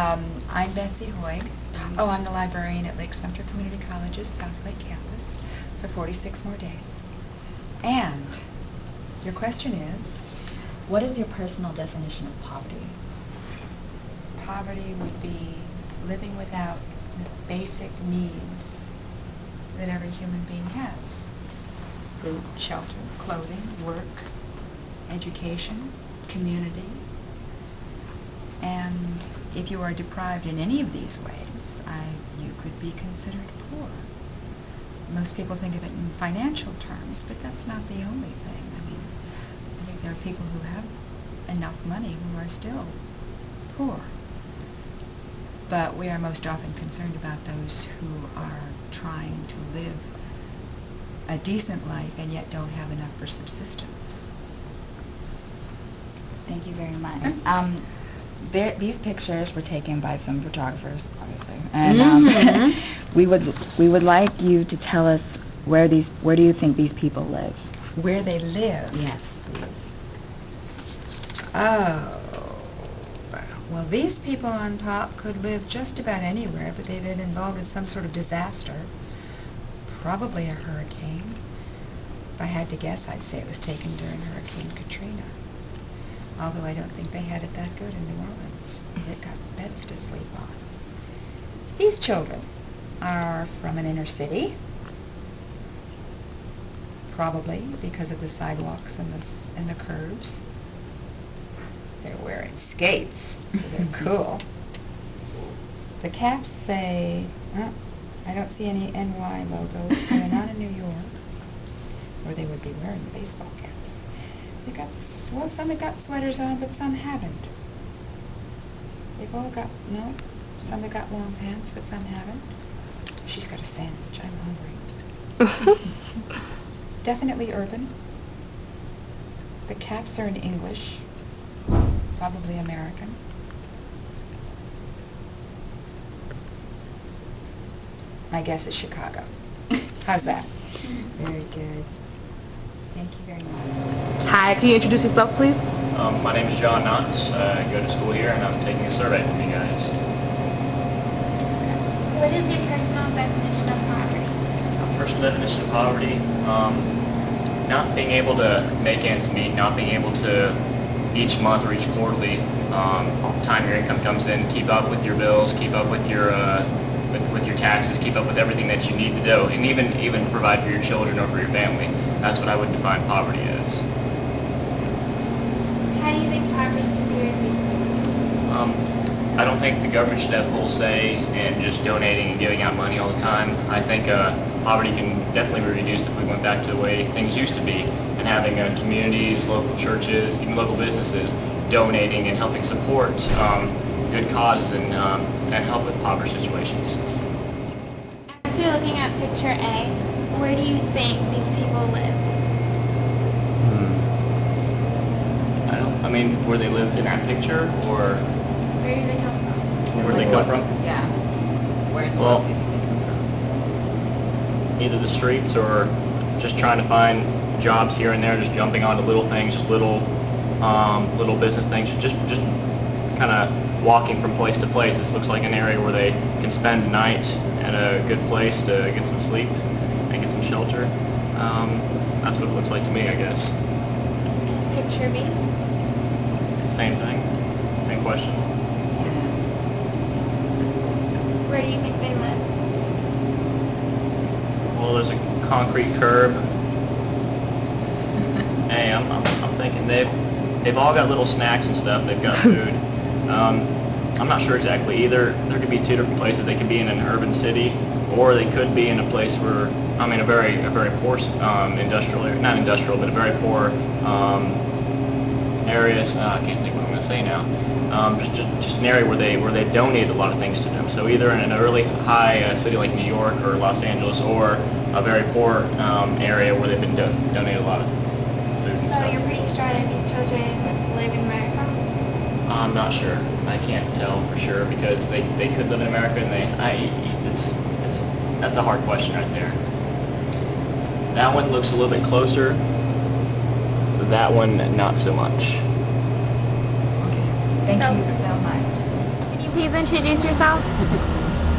I'm Betsy Hoig. Oh, I'm the librarian at Lake Sumter Community College's South Lake campus for 46 more days. And your question is, What is your personal definition of poverty? poverty would be living without the basic needs that every human being has. Food, shelter, clothing, work, education, community. And if you are deprived in any of these ways, you could be considered poor. Most people think of it in financial terms, but that's not the only thing. I mean, I think there are people who have enough money who are still poor. But we are most often concerned about those who are trying to live a decent life and yet don't have enough for subsistence. Thank you very much. These pictures were taken by some photographers, obviously, and we would like you to tell us where do you think these people live? Where they live? Yes, please. Oh, well, these people on top could live just about anywhere, but they've been involved in some sort of disaster, probably a hurricane. If I had to guess, I'd say it was taken during Hurricane Katrina. Although I don't think they had it that good in New Orleans. They've got beds to sleep on. These children are from an inner city, probably because of the sidewalks and the curbs. They're wearing skates, so they're cool. The caps say, well, I don't see any NY logos, so they're not in New York, or they would be wearing baseball caps. They've got, well, some have got sweaters on, but some haven't. They've all got, no, some have got long pants, but some haven't. She's got a sandwich, I'm hungry. Definitely urban. The caps are in English, probably American. My guess is Chicago. How's that? Very good. Thank you very much. Hi, can you introduce yourself, please? My name is John Knotts. I go to school here, and I'm taking a survey from you guys. What is your personal definition of poverty? Personal definition of poverty, not being able to make ends meet, not being able to each month or each quarterly time your income comes in, keep up with your bills, keep up with your with your taxes, keep up with everything that you need to do, and even provide for your children or for your family. That's what I would define poverty as. How do you think poverty can be reduced? I don't think the government should have full say in just donating and giving out money all the time. I think poverty can definitely be reduced if we went back to the way things used to be, and having communities, local churches, even local businesses donating and helping support good causes and help with poverty situations. After looking at picture A, where do you think these people live? I mean, where they live in that picture, or Where do they come from? where they come from? Yeah. Where in the Well, world do you think they come from? Either the streets or just trying to find jobs here and there, just jumping onto little things, just little business things, just kind of walking from place to place. This looks like an area where they can spend a night at a good place to get some sleep and get some shelter. That's what it looks like to me, I guess. Picture B. Same thing. Same question. Where do you think they live? Well, there's a concrete curb. Hey, I'm thinking they've all got little snacks and stuff. They've got food. I'm not sure exactly either. There could be two different places. They could be in an urban city, or they could be in a place where, I mean, a very poor industrial area, not industrial, but a very poor areas. I can't think what I'm going to say now. Just an area where they donate a lot of things to them. So either in an early high city like New York or Los Angeles, or a very poor area where they've been donated a lot of food and So stuff. you're pretty sure that these children live in America? I'm not sure. I can't tell for sure because they could live in America, and that's a hard question right there. That one looks a little bit closer. That one, not so much. Okay. Thank you so much. Can you please introduce yourself?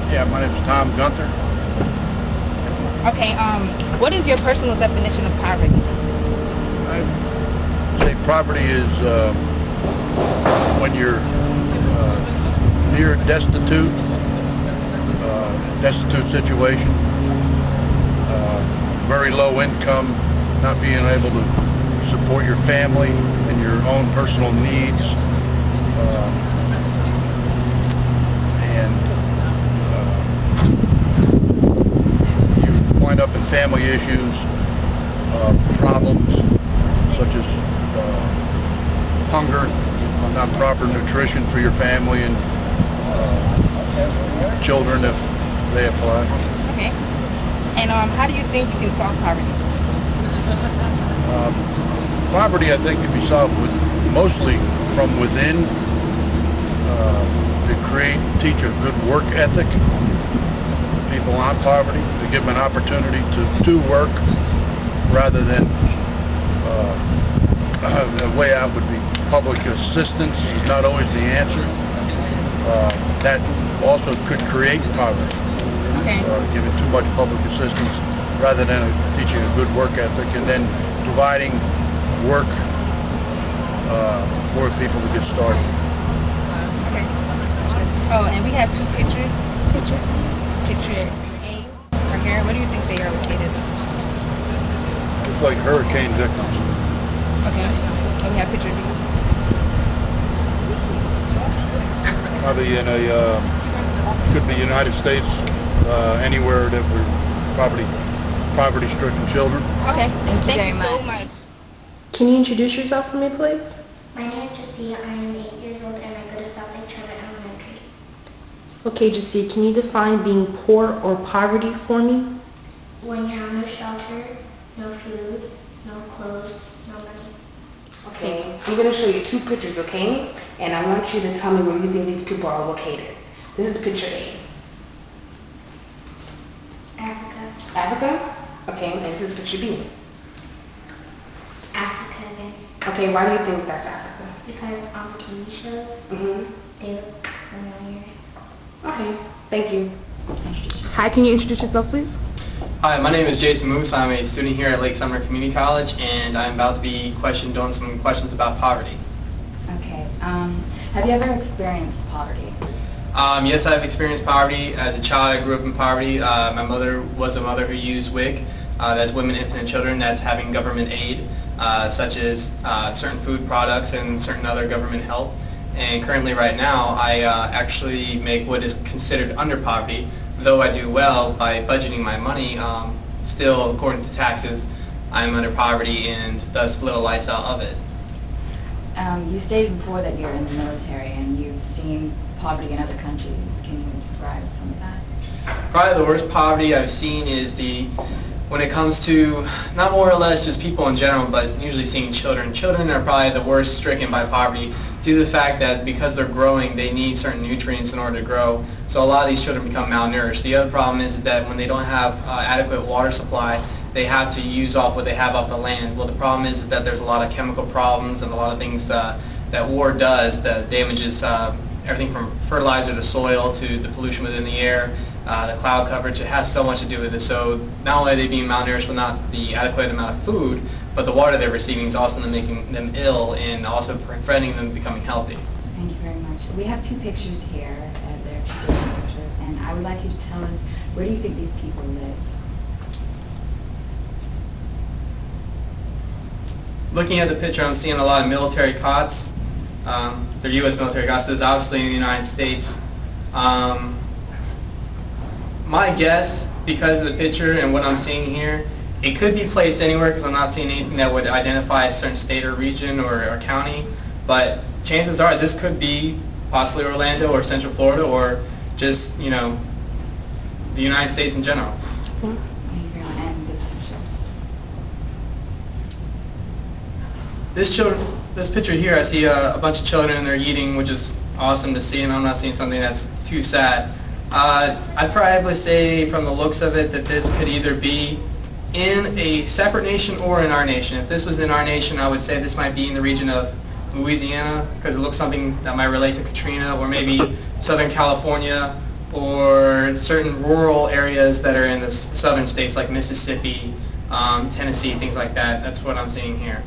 Yeah, my name is Tom Gunther. Okay, what is your personal definition of poverty? I'd say poverty is when you're near destitute situation, very low income, not being able to support your family and your own personal needs, and you wind up in family issues, problems such as hunger, not proper nutrition for your family, and children if they apply. Okay. And how do you think you can solve poverty? Poverty, I think, can be solved mostly from within, to create and teach a good work ethic to people on poverty, to give them an opportunity to work rather than the way out would be public assistance is not always the answer. That also could create poverty. Okay. Giving too much public assistance rather than teaching a good work ethic and then providing work for people to get started. Okay. Oh, and we have two pictures. Picture A right here. Where do you think they are located? It's like hurricane victims. Okay. And we have picture B. Probably in could be United States, anywhere that we're poverty-stricken children. Okay. Thank you very so much. much. Can you introduce yourself for me, please? My name is Jessica. I am 8 years old and I go to South Lake Charter Elementary. Okay, Jessica, can you define being poor or poverty for me? When you have no shelter, no food, no clothes, no money. Okay, I'm going to show you two pictures, okay? And I want you to tell me where you think these people are located. This is picture A. Africa. Africa? Okay, and this is picture B. Africa again. Okay, why do you think that's Africa? Because on the TV show, Mm-hmm. they look familiar. Okay, thank you. Hi, can you introduce yourself, please? Hi, my name is Jason Moose. I'm a student here at Lake Sumner Community College, and I'm about to be doing some questions about poverty. Okay. Have you ever experienced poverty? Yes, I've experienced poverty. As a child, I grew up in poverty. My mother was a mother who used WIC, that's Women, Infant, and Children, that's having government aid, such as certain food products and certain other government help. And currently right now, I actually make what is considered under poverty. Though I do well by budgeting my money, still, according to taxes, I'm under poverty and thus little lifestyle of it. You stated before that you're in the military and you've seen poverty in other countries. Can you describe some of that? Probably the worst poverty I've seen is when it comes to, not more or less just people in general, but usually seeing children. Children are probably the worst stricken by poverty due to the fact that because they're growing, they need certain nutrients in order to grow. So a lot of these children become malnourished. The other problem is that when they don't have adequate water supply, they have to use off what they have off the land. Well, the problem is that there's a lot of chemical problems and a lot of things that war does that damages everything from fertilizer to soil to the pollution within the air, the cloud coverage. It has so much to do with it. So not only are they being malnourished with not the adequate amount of food, but the water they're receiving is also making them ill and also preventing them becoming healthy. Thank you very much. We have two pictures here. They're two different pictures, and I would like you to tell us, where do you think these people live? Looking at the picture, I'm seeing a lot of military cots. They're U.S. military cots. There's obviously in the United States. My guess, because of the picture and what I'm seeing here, it could be placed anywhere because I'm not seeing anything that would identify a certain state or region or county. But chances are this could be possibly Orlando or Central Florida or just, the United States in general. Thank you very much. And this picture. This picture here, I see a bunch of children and they're eating, which is awesome to see, and I'm not seeing something that's too sad. I'd probably say from the looks of it that this could either be in a separate nation or in our nation. If this was in our nation, I would say this might be in the region of Louisiana, because it looks something that might relate to Katrina, or maybe Southern California, or certain rural areas that are in the southern states like Mississippi, Tennessee, things like that. That's what I'm seeing here.